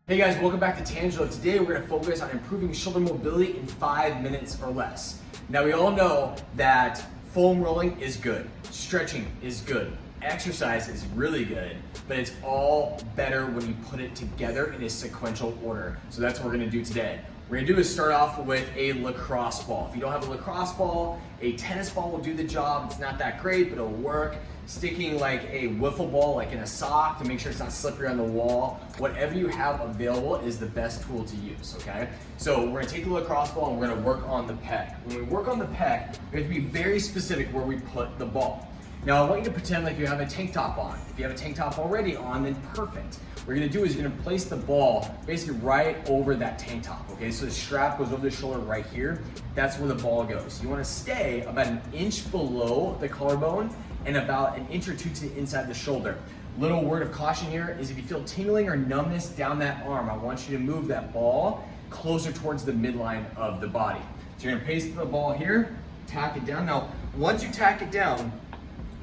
Hey guys, welcome back to Tangelo. Today we're going to focus on improving shoulder mobility in 5 minutes or less. Now we all know that foam rolling is good, stretching is good, exercise is really good, but it's all better when you put it together in a sequential order. So that's what we're going to do today. What we're going to do is start off with a lacrosse ball. If you don't have a lacrosse ball, a tennis ball will do the job. It's not that great, but it'll work. Sticking like a wiffle ball, like in a sock, to make sure it's not slippery on the wall. Whatever you have available is the best tool to use, okay? So we're gonna take the lacrosse ball and we're gonna work on the pec. When we work on the pec, we have to be very specific where we put the ball. Now I want you to pretend like you have a tank top on. If you have a tank top already on, then perfect. What you're gonna do is you're gonna place the ball basically right over that tank top, okay? So the strap goes over the shoulder right here. That's where the ball goes. You wanna stay about an inch below the collarbone and about an inch or two to the inside the shoulder. Little word of caution here is if you feel tingling or numbness down that arm, I want you to move that ball closer towards the midline of the body. So you're gonna paste the ball here, tack it down. Now, once you tack it down,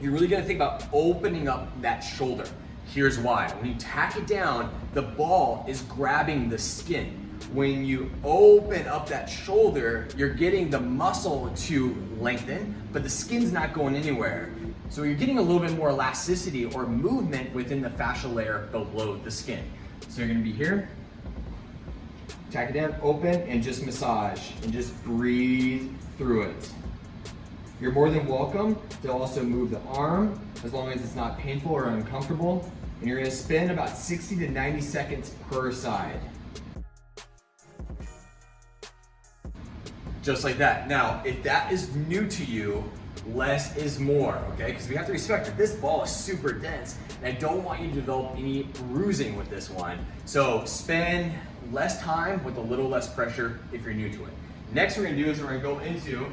you're really gonna think about opening up that shoulder. Here's why. When you tack it down, the ball is grabbing the skin. When you open up that shoulder, you're getting the muscle to lengthen, but the skin's not going anywhere. So you're getting a little bit more elasticity or movement within the fascial layer below the skin. So you're gonna be here, tack it down, open, and just massage, and just breathe through it. You're more than welcome to also move the arm, as long as it's not painful or uncomfortable. And you're gonna spend about 60 to 90 seconds per side. Just like that. Now, if that is new to you, less is more, okay? Because we have to respect that this ball is super dense, and I don't want you to develop any bruising with this one. So spend less time with a little less pressure if you're new to it. Next, what we're gonna do is we're gonna go into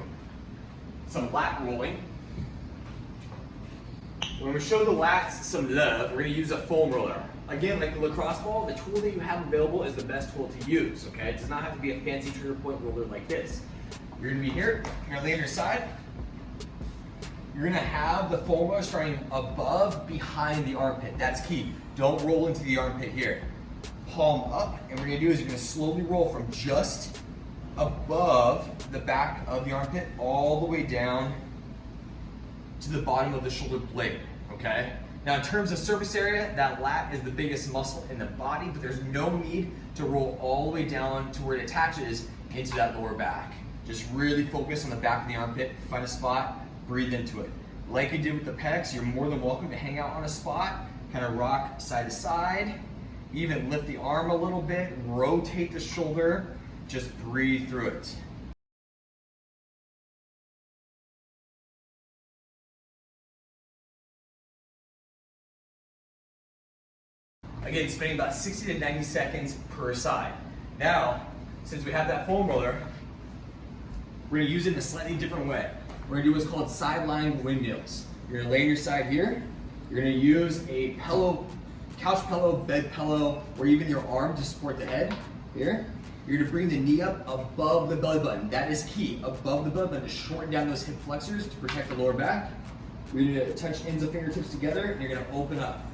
some lat rolling. When we show the lats some love, we're gonna use a foam roller. Again, like the lacrosse ball, the tool that you have available is the best tool to use, okay? It does not have to be a fancy trigger point roller like this. You're gonna be here, you're gonna lay on your side. You're gonna have the foam roller starting above, behind the armpit. That's key. Don't roll into the armpit here. Palm up, and what you're gonna do is you're gonna slowly roll from just above the back of the armpit all the way down to the bottom of the shoulder blade, okay? Now in terms of surface area, that lat is the biggest muscle in the body, but there's no need to roll all the way down to where it attaches into that lower back. Just really focus on the back of the armpit, find a spot, breathe into it. Like you did with the pecs, you're more than welcome to hang out on a spot, kind of rock side to side, even lift the arm a little bit, rotate the shoulder, just breathe through it. Again, spending about 60 to 90 seconds per side. Now, since we have that foam roller, we're gonna use it in a slightly different way. We're gonna do what's called sideline windmills. You're gonna lay on your side here. You're gonna use a pillow, couch pillow, bed pillow, or even your arm to support the head. Here. You're gonna bring the knee up above the belly button. That is key. Above the belly button to shorten down those hip flexors to protect the lower back. We're gonna touch ends of fingertips together, and you're gonna open up.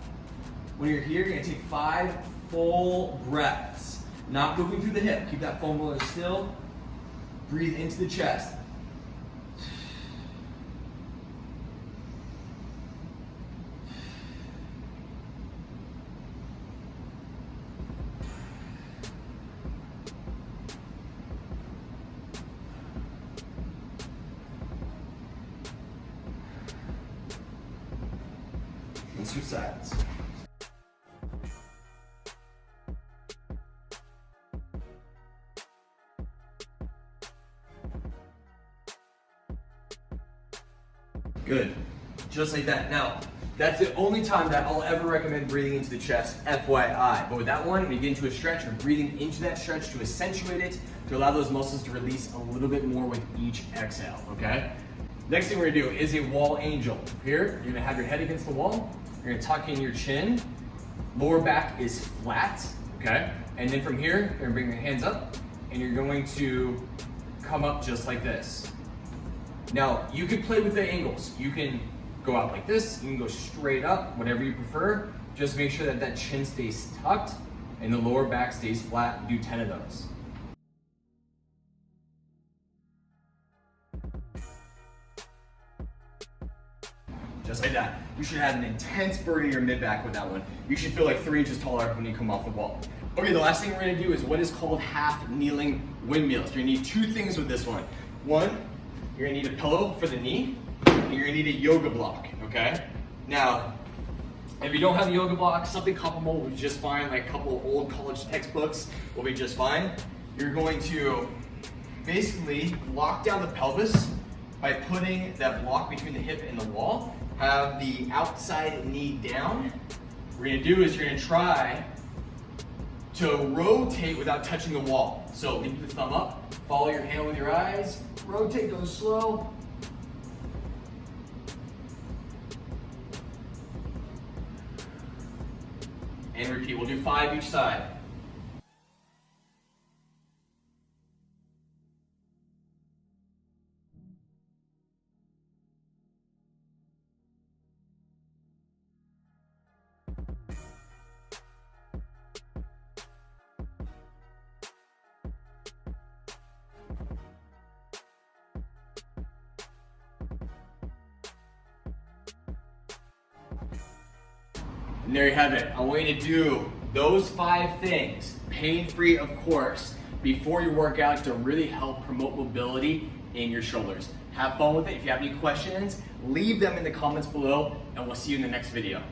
When you're here, you're gonna take 5 full breaths. Not moving through the hip. Keep that foam roller still. Breathe into the chest. And switch sides. Good, just like that. Now, that's the only time that I'll ever recommend breathing into the chest, FYI. But with that one, when you get into a stretch, you're breathing into that stretch to accentuate it, to allow those muscles to release a little bit more with each exhale, okay? Next thing we're gonna do is a wall angel. Here, you're gonna have your head against the wall, you're gonna tuck in your chin, lower back is flat, okay? And then from here, you're gonna bring your hands up, and you're going to come up just like this. Now, you can play with the angles. You can go out like this, you can go straight up, whatever you prefer. Just make sure that that chin stays tucked and the lower back stays flat. Do 10 of those. Just like that. You should have an intense burn in your mid-back with that one. You should feel like 3 inches taller when you come off the wall. Okay, the last thing we're gonna do is what is called half kneeling windmills. You're gonna need 2 things with this one. One, you're gonna need a pillow for the knee, and you're gonna need a yoga block, okay? Now, if you don't have a yoga block, something comparable will be just fine, like a couple of old college textbooks will be just fine. You're going to basically lock down the pelvis by putting that block between the hip and the wall. Have the outside knee down. What we're gonna do is you're gonna try to rotate without touching the wall. So leave the thumb up, follow your hand with your eyes, rotate, go slow. And repeat, we'll do 5 each side. And there you have it. I want you to do those 5 things, pain-free of course, before your workout to really help promote mobility in your shoulders. Have fun with it. If you have any questions, leave them in the comments below, and we'll see you in the next video.